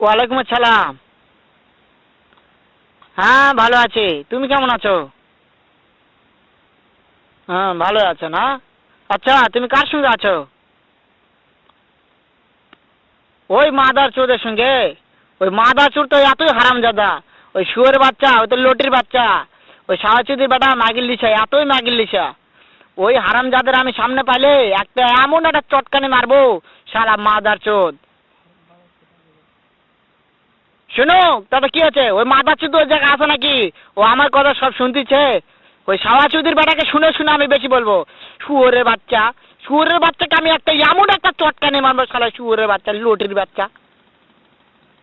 ওয়ালাইকুম আসসালাম। হ্যাঁ ভালো আছি, তুমি কেমন আছো? হ্যাঁ ভালো আছো না? আচ্ছা তুমি কার সঙ্গে আছো? ওই মাদার চোদের সঙ্গে। ওই মাদার চোর তো এতই হারামজাদা। ওই শুয়োরের বাচ্চা, ওই তো লটির বাচ্চা। ওই সাহাচুদির বেটা মাগির লিসা, এতই মাগির লিসা। ওই হারামজাদের আমি সামনে পাইলে একটা এমন একটা চটকানি মারবো, শালা মাদার চোদ। শুনো, তবে কি আছে, ওই মাদার চোদ ওই জায়গায় আছে নাকি? ও আমার কথা সব শুনতিছে। ওই সাহাচুদির বেটাকে শুনে শুনে আমি বেশি বলবো। শুয়োরের বাচ্চা, শুয়োরের বাচ্চাকে আমি একটা এমন একটা চটকানি মারবো, শালা শুয়োরের বাচ্চা, লটির বাচ্চা।